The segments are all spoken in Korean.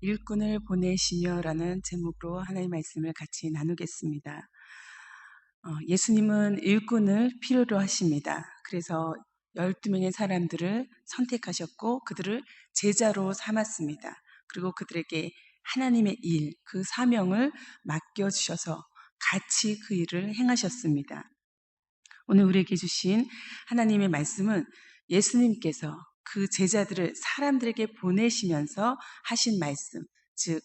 일꾼을 보내시며라는 제목으로 하나님의 말씀을 같이 나누겠습니다. 예수님은 일꾼을 필요로 하십니다. 그래서 12명의 사람들을 선택하셨고 그들을 제자로 삼았습니다. 그리고 그들에게 하나님의 일, 그 사명을 맡겨주셔서 같이 그 일을 행하셨습니다. 오늘 우리에게 주신 하나님의 말씀은 예수님께서 그 제자들을 사람들에게 보내시면서 하신 말씀, 즉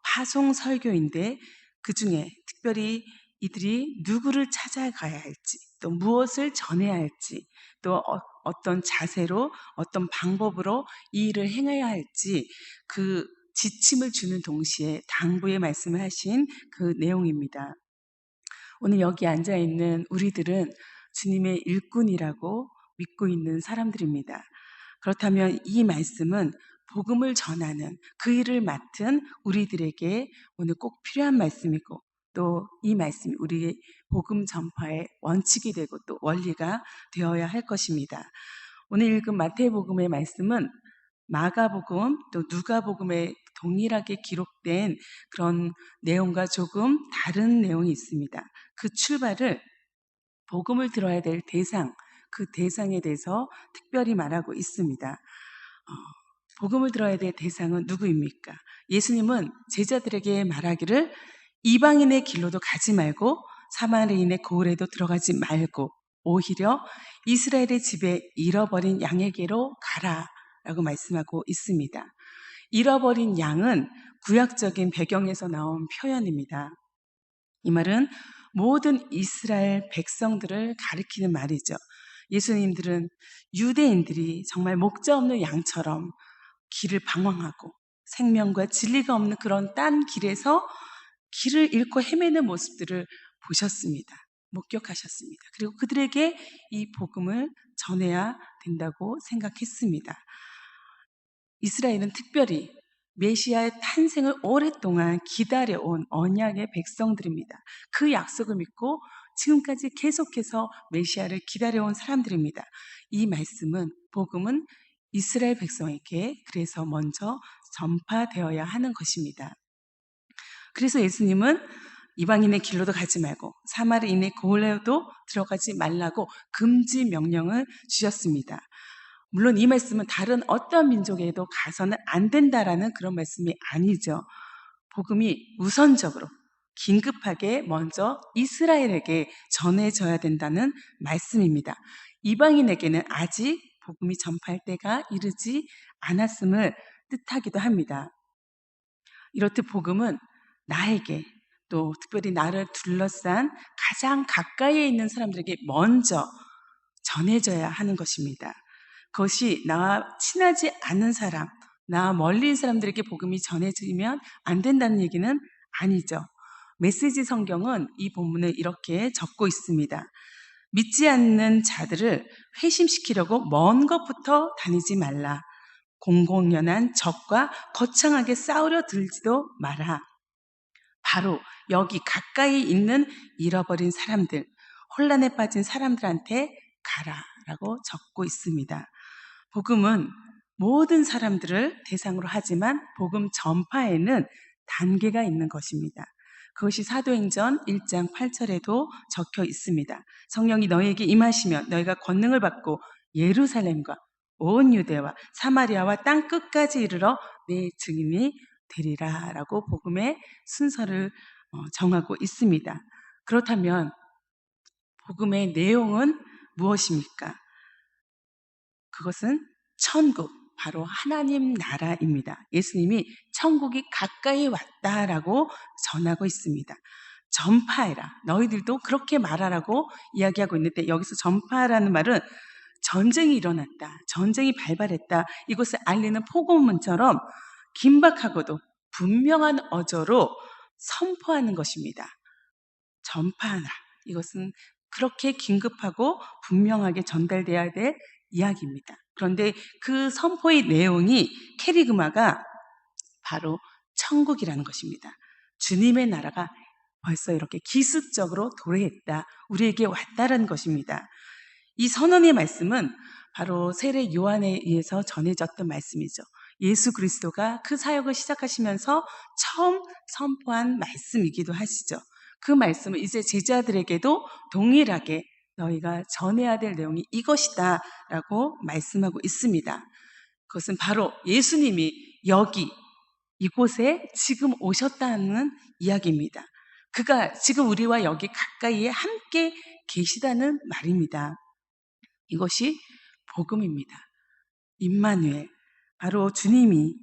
파송 설교인데 그 중에 특별히 이들이 누구를 찾아가야 할지, 또 무엇을 전해야 할지, 또 어떤 자세로, 어떤 방법으로 이 일을 행해야 할지 그 지침을 주는 동시에 당부의 말씀을 하신 그 내용입니다. 오늘 여기 앉아 있는 우리들은 주님의 일꾼이라고 믿고 있는 사람들입니다. 그렇다면 이 말씀은 복음을 전하는 그 일을 맡은 우리들에게 오늘 꼭 필요한 말씀이고 또 이 말씀이 우리의 복음 전파의 원칙이 되고 또 원리가 되어야 할 것입니다. 오늘 읽은 마태복음의 말씀은 마가복음 또 누가복음에 동일하게 기록된 그런 내용과 조금 다른 내용이 있습니다. 그 출발을 복음을 들어야 될 대상, 그 대상에 대해서 특별히 말하고 있습니다. 복음을 들어야 될 대상은 누구입니까? 예수님은 제자들에게 말하기를 이방인의 길로도 가지 말고 사마리인의 고을에도 들어가지 말고 오히려 이스라엘의 집에 잃어버린 양에게로 가라 라고 말씀하고 있습니다. 잃어버린 양은 구약적인 배경에서 나온 표현입니다. 이 말은 모든 이스라엘 백성들을 가리키는 말이죠. 예수님들은 유대인들이 정말 목자 없는 양처럼 길을 방황하고 생명과 진리가 없는 그런 딴 길에서 길을 잃고 헤매는 모습들을 보셨습니다. 목격하셨습니다. 그리고 그들에게 이 복음을 전해야 된다고 생각했습니다. 이스라엘은 특별히 메시아의 탄생을 오랫동안 기다려온 언약의 백성들입니다. 그 약속을 믿고 지금까지 계속해서 메시아를 기다려온 사람들입니다. 이 말씀은, 복음은 이스라엘 백성에게 그래서 먼저 전파되어야 하는 것입니다. 그래서 예수님은 이방인의 길로도 가지 말고 사마리인의 고을에도 들어가지 말라고 금지 명령을 주셨습니다. 물론 이 말씀은 다른 어떤 민족에도 가서는 안 된다라는 그런 말씀이 아니죠. 복음이 우선적으로 긴급하게 먼저 이스라엘에게 전해져야 된다는 말씀입니다. 이방인에게는 아직 복음이 전파할 때가 이르지 않았음을 뜻하기도 합니다. 이렇듯 복음은 나에게 또 특별히 나를 둘러싼 가장 가까이에 있는 사람들에게 먼저 전해져야 하는 것입니다. 그것이 나와 친하지 않은 사람, 나와 멀리 있는 사람들에게 복음이 전해지면 안 된다는 얘기는 아니죠. 메시지 성경은 이 본문을 이렇게 적고 있습니다. 믿지 않는 자들을 회심시키려고 먼 것부터 다니지 말라. 공공연한 적과 거창하게 싸우려 들지도 마라. 바로 여기 가까이 있는 잃어버린 사람들, 혼란에 빠진 사람들한테 가라라고 적고 있습니다. 복음은 모든 사람들을 대상으로 하지만 복음 전파에는 단계가 있는 것입니다. 그것이 사도행전 1장 8절에도 적혀 있습니다. 성령이 너희에게 임하시면 너희가 권능을 받고 예루살렘과 온 유대와 사마리아와 땅 끝까지 이르러 내 증인이 되리라 라고 복음의 순서를 정하고 있습니다. 그렇다면 복음의 내용은 무엇입니까? 그것은 천국, 바로 하나님 나라입니다. 예수님이 천국이 가까이 왔다라고 전하고 있습니다. 전파해라. 너희들도 그렇게 말하라고 이야기하고 있는데 여기서 전파라는 말은 전쟁이 일어났다. 전쟁이 발발했다. 이것을 알리는 포고문처럼 긴박하고도 분명한 어조로 선포하는 것입니다. 전파하라. 이것은 그렇게 긴급하고 분명하게 전달돼야 될 이야기입니다. 그런데 그 선포의 내용이 캐리그마가 바로 천국이라는 것입니다. 주님의 나라가 벌써 이렇게 기습적으로 도래했다. 우리에게 왔다라는 것입니다. 이 선언의 말씀은 바로 세례 요한에 의해서 전해졌던 말씀이죠. 예수 그리스도가 그 사역을 시작하시면서 처음 선포한 말씀이기도 하시죠. 그 말씀을 이제 제자들에게도 동일하게 너희가 전해야 될 내용이 이것이다 라고 말씀하고 있습니다. 그것은 바로 예수님이 여기 이곳에 지금 오셨다는 이야기입니다. 그가 지금 우리와 여기 가까이에 함께 계시다는 말입니다. 이것이 복음입니다. 임마누엘, 바로 주님이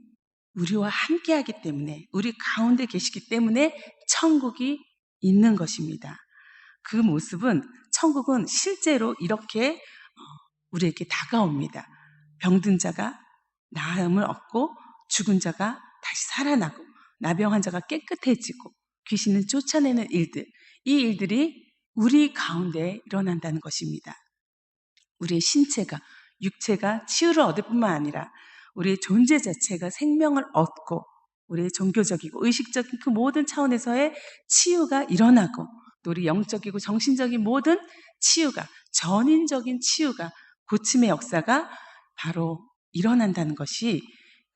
우리와 함께하기 때문에, 우리 가운데 계시기 때문에 천국이 있는 것입니다. 그 모습은, 천국은 실제로 이렇게 우리에게 다가옵니다. 병든 자가 나음을 얻고 죽은 자가 다시 살아나고 나병 환자가 깨끗해지고 귀신을 쫓아내는 일들, 이 일들이 우리 가운데 일어난다는 것입니다. 우리의 신체가, 육체가 치유를 얻을 뿐만 아니라 우리의 존재 자체가 생명을 얻고 우리의 종교적이고 의식적인 그 모든 차원에서의 치유가 일어나고 또 우리 영적이고 정신적인 모든 치유가, 전인적인 치유가, 고침의 역사가 바로 일어난다는 것이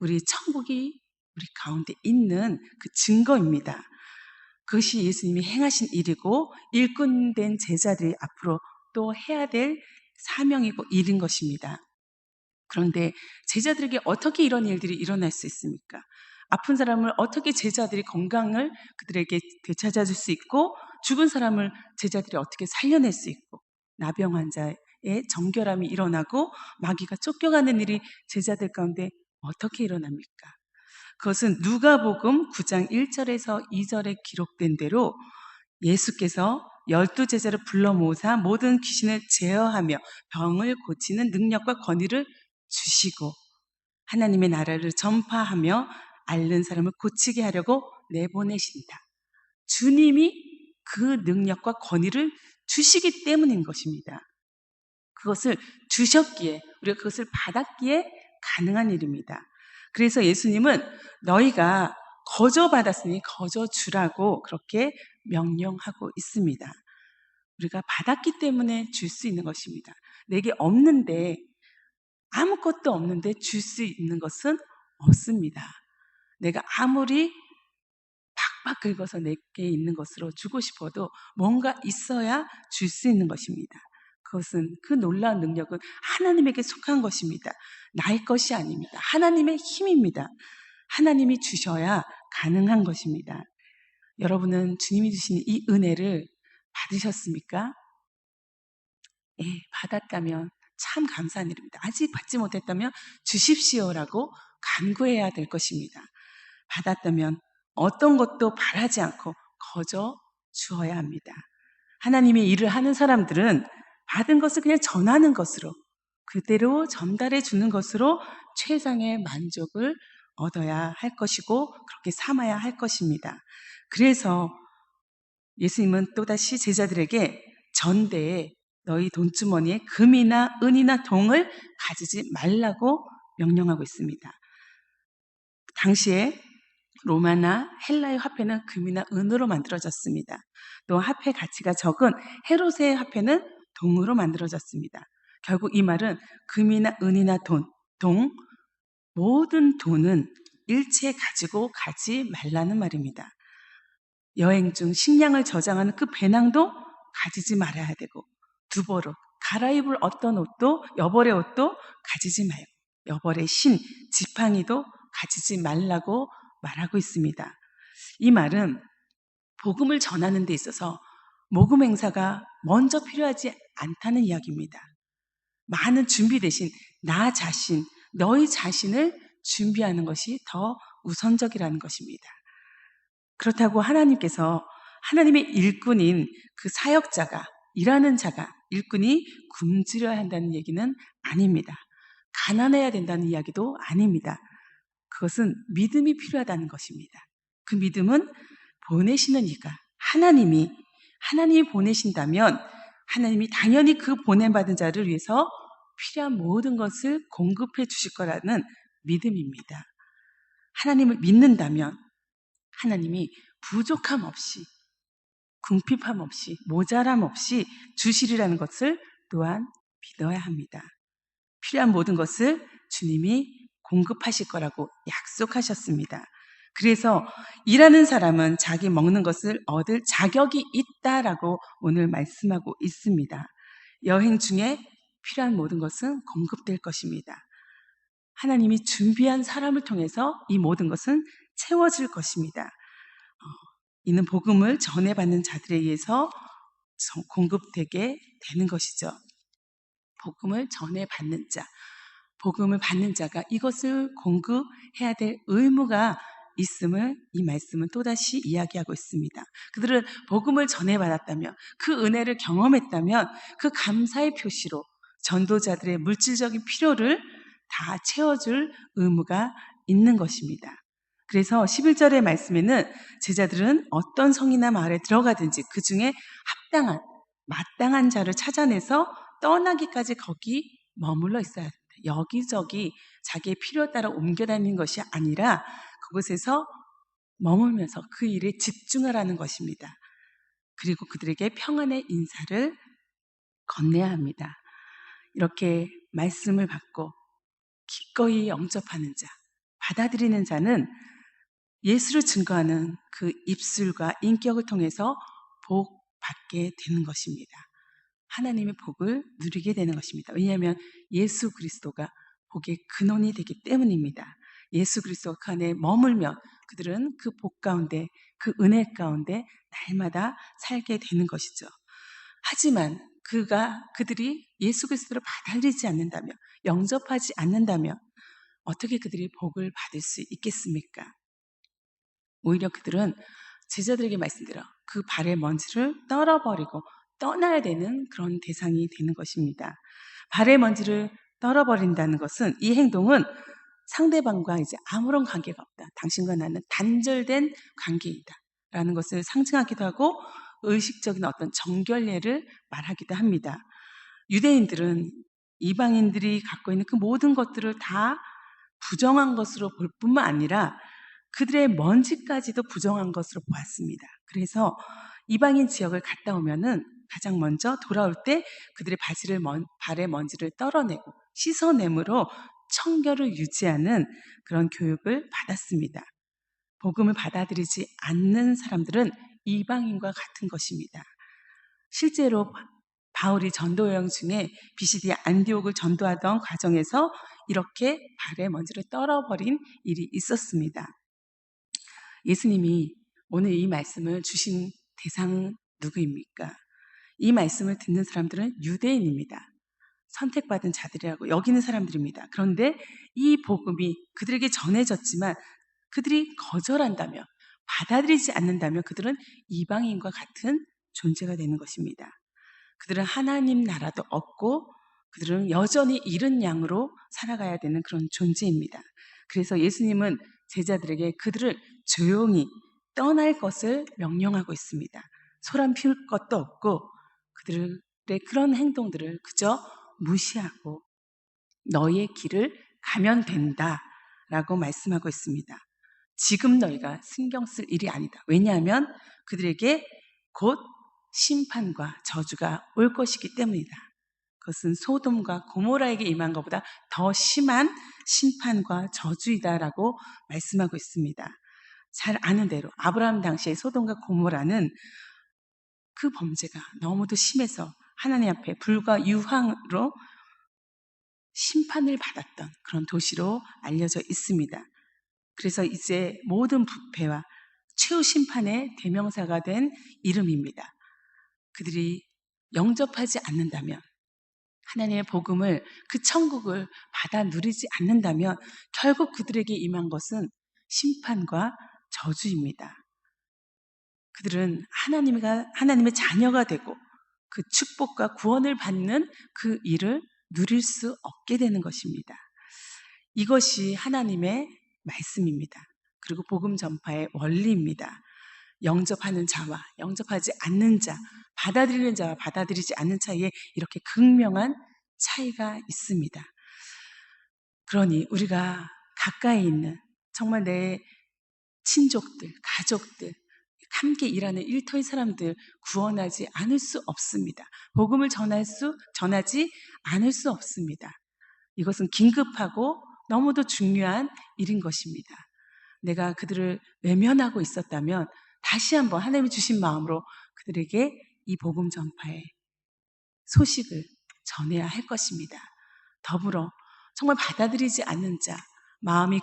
우리 천국이 우리 가운데 있는 그 증거입니다. 그것이 예수님이 행하신 일이고 일꾼된 제자들이 앞으로 또 해야 될 사명이고 일인 것입니다. 그런데 제자들에게 어떻게 이런 일들이 일어날 수 있습니까? 아픈 사람을 어떻게 제자들이 건강을 그들에게 되찾아줄 수 있고 죽은 사람을 제자들이 어떻게 살려낼 수 있고 나병 환자의 정결함이 일어나고 마귀가 쫓겨가는 일이 제자들 가운데 어떻게 일어납니까? 그것은 누가복음 9장 1절에서 2절에 기록된 대로 예수께서 12제자를 불러 모으사 모든 귀신을 제어하며 병을 고치는 능력과 권위를 주시고 하나님의 나라를 전파하며 앓는 사람을 고치게 하려고 내보내신다. 주님이 그 능력과 권위를 주시기 때문인 것입니다. 그것을 주셨기에, 우리가 그것을 받았기에 가능한 일입니다. 그래서 예수님은 너희가 거저 받았으니 거저 주라고 그렇게 명령하고 있습니다. 우리가 받았기 때문에 줄 수 있는 것입니다. 내게 없는데, 아무것도 없는데 줄 수 있는 것은 없습니다. 내가 아무리 팍팍 긁어서 내게 있는 것으로 주고 싶어도 뭔가 있어야 줄 수 있는 것입니다. 그것은, 그 놀라운 능력은 하나님에게 속한 것입니다. 나의 것이 아닙니다. 하나님의 힘입니다. 하나님이 주셔야 가능한 것입니다. 여러분은 주님이 주신 이 은혜를 받으셨습니까? 예, 받았다면 참 감사한 일입니다. 아직 받지 못했다면 주십시오라고 간구해야 될 것입니다. 받았다면 어떤 것도 바라지 않고 거저 주어야 합니다. 하나님의 일을 하는 사람들은 받은 것을 그냥 전하는 것으로, 그대로 전달해 주는 것으로 최상의 만족을 얻어야 할 것이고 그렇게 삼아야 할 것입니다. 그래서 예수님은 또다시 제자들에게 전대에 너희 돈주머니에 금이나 은이나 동을 가지지 말라고 명령하고 있습니다. 당시에 로마나 헬라의 화폐는 금이나 은으로 만들어졌습니다. 또 화폐 가치가 적은 헤롯의 화폐는 동으로 만들어졌습니다. 결국 이 말은 금이나 은이나 동, 모든 돈은 일체 가지고 가지 말라는 말입니다. 여행 중 식량을 저장하는 그 배낭도 가지지 말아야 되고, 두벌옷, 갈아입을 어떤 옷도, 여벌의 옷도 가지지 말고, 여벌의 신, 지팡이도 가지지 말라고 말하고 있습니다. 이 말은 복음을 전하는 데 있어서 모금 행사가 먼저 필요하지 않다는 이야기입니다. 많은 준비 대신 나 자신, 너희 자신을 준비하는 것이 더 우선적이라는 것입니다. 그렇다고 하나님께서 하나님의 일꾼인 그 사역자가, 일하는 자가, 일꾼이 굶주려야 한다는 얘기는 아닙니다. 가난해야 된다는 이야기도 아닙니다. 그것은 믿음이 필요하다는 것입니다. 그 믿음은 보내시는 이가, 하나님이 보내신다면 하나님이 당연히 그 보냄받은 자를 위해서 필요한 모든 것을 공급해 주실 거라는 믿음입니다. 하나님을 믿는다면 하나님이 부족함 없이, 궁핍함 없이, 모자람 없이 주시리라는 것을 또한 믿어야 합니다. 필요한 모든 것을 주님이 공급하실 거라고 약속하셨습니다. 그래서 일하는 사람은 자기 먹는 것을 얻을 자격이 있다라고 오늘 말씀하고 있습니다. 여행 중에 필요한 모든 것은 공급될 것입니다. 하나님이 준비한 사람을 통해서 이 모든 것은 채워질 것입니다. 이는 복음을 전해받는 자들에 의해서 공급되게 되는 것이죠. 복음을 전해받는 자, 복음을 받는 자가 이것을 공급해야 될 의무가 있음을 이 말씀은 또다시 이야기하고 있습니다. 그들은 복음을 전해받았다면, 그 은혜를 경험했다면 그 감사의 표시로 전도자들의 물질적인 필요를 다 채워줄 의무가 있는 것입니다. 그래서 11절의 말씀에는 제자들은 어떤 성이나 마을에 들어가든지 그 중에 합당한, 마땅한 자를 찾아내서 떠나기까지 거기 머물러 있어야 합니다. 여기저기 자기의 필요에 따라 옮겨 다니는 것이 아니라 그곳에서 머물면서 그 일에 집중하라는 것입니다. 그리고 그들에게 평안의 인사를 건네야 합니다. 이렇게 말씀을 받고 기꺼이 영접하는 자, 받아들이는 자는 예수를 증거하는 그 입술과 인격을 통해서 복 받게 되는 것입니다. 하나님의 복을 누리게 되는 것입니다. 왜냐하면 예수 그리스도가 복의 근원이 되기 때문입니다. 예수 그리스도가 그 안에 머물면 그들은 그 복 가운데, 그 은혜 가운데 날마다 살게 되는 것이죠. 하지만 그들이 예수 그리스도를 받아들이지 않는다면, 영접하지 않는다면 어떻게 그들이 복을 받을 수 있겠습니까? 오히려 그들은 제자들에게 말씀드려 그 발의 먼지를 떨어버리고 떠나야 되는 그런 대상이 되는 것입니다. 발의 먼지를 떨어버린다는 것은, 이 행동은 상대방과 이제 아무런 관계가 없다. 당신과 나는 단절된 관계이다. 라는 것을 상징하기도 하고 의식적인 어떤 정결례를 말하기도 합니다. 유대인들은 이방인들이 갖고 있는 그 모든 것들을 다 부정한 것으로 볼 뿐만 아니라 그들의 먼지까지도 부정한 것으로 보았습니다. 그래서 이방인 지역을 갔다 오면은 가장 먼저 돌아올 때 그들의 발의 먼지를 떨어내고 씻어내므로 청결을 유지하는 그런 교육을 받았습니다. 복음을 받아들이지 않는 사람들은 이방인과 같은 것입니다. 실제로 바울이 전도 여행 중에 비시디아 안디옥을 전도하던 과정에서 이렇게 발의 먼지를 떨어버린 일이 있었습니다. 예수님이 오늘 이 말씀을 주신 대상은 누구입니까? 이 말씀을 듣는 사람들은 유대인입니다. 선택받은 자들이라고 여기는 사람들입니다. 그런데 이 복음이 그들에게 전해졌지만 그들이 거절한다면, 받아들이지 않는다면 그들은 이방인과 같은 존재가 되는 것입니다. 그들은 하나님 나라도 없고 그들은 여전히 잃은 양으로 살아가야 되는 그런 존재입니다. 그래서 예수님은 제자들에게 그들을 조용히 떠날 것을 명령하고 있습니다. 소란 피울 것도 없고 그들의 그런 행동들을 그저 무시하고 너희의 길을 가면 된다라고 말씀하고 있습니다. 지금 너희가 신경 쓸 일이 아니다. 왜냐하면 그들에게 곧 심판과 저주가 올 것이기 때문이다. 그것은 소돔과 고모라에게 임한 것보다 더 심한 심판과 저주이다라고 말씀하고 있습니다. 잘 아는 대로 아브라함 당시의 소돔과 고모라는 그 범죄가 너무도 심해서 하나님 앞에 불과 유황으로 심판을 받았던 그런 도시로 알려져 있습니다. 그래서 이제 모든 부패와 최후 심판의 대명사가 된 이름입니다. 그들이 영접하지 않는다면, 하나님의 복음을, 그 천국을 받아 누리지 않는다면 결국 그들에게 임한 것은 심판과 저주입니다. 그들은 하나님의 자녀가 되고 그 축복과 구원을 받는 그 일을 누릴 수 없게 되는 것입니다. 이것이 하나님의 말씀입니다. 그리고 복음 전파의 원리입니다. 영접하는 자와 영접하지 않는 자, 받아들이는 자와 받아들이지 않는 사이에 이렇게 극명한 차이가 있습니다. 그러니 우리가 가까이 있는 정말 내 친족들, 가족들, 함께 일하는 일터의 사람들 구원하지 않을 수 없습니다. 복음을 전하지 않을 수 없습니다. 이것은 긴급하고 너무도 중요한 일인 것입니다. 내가 그들을 외면하고 있었다면 다시 한번 하나님이 주신 마음으로 그들에게 이 복음 전파의 소식을 전해야 할 것입니다. 더불어 정말 받아들이지 않는 자, 마음이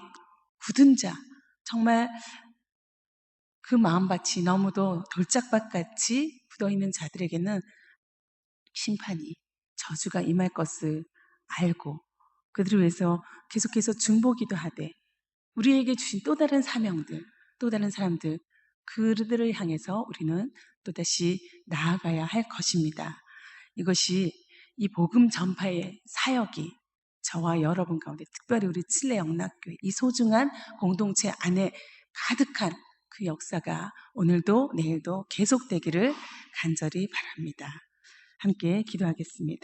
굳은 자, 정말 그 마음밭이 너무도 돌짝밭같이 굳어있는 자들에게는 심판이, 저주가 임할 것을 알고 그들을 위해서 계속해서 중보기도 하되 우리에게 주신 또 다른 사명들, 또 다른 사람들, 그들을 향해서 우리는 또다시 나아가야 할 것입니다. 이것이 이 복음 전파의 사역이 저와 여러분 가운데, 특별히 우리 칠레 영락교회 이 소중한 공동체 안에 가득한 그 역사가 오늘도 내일도 계속되기를 간절히 바랍니다. 함께 기도하겠습니다.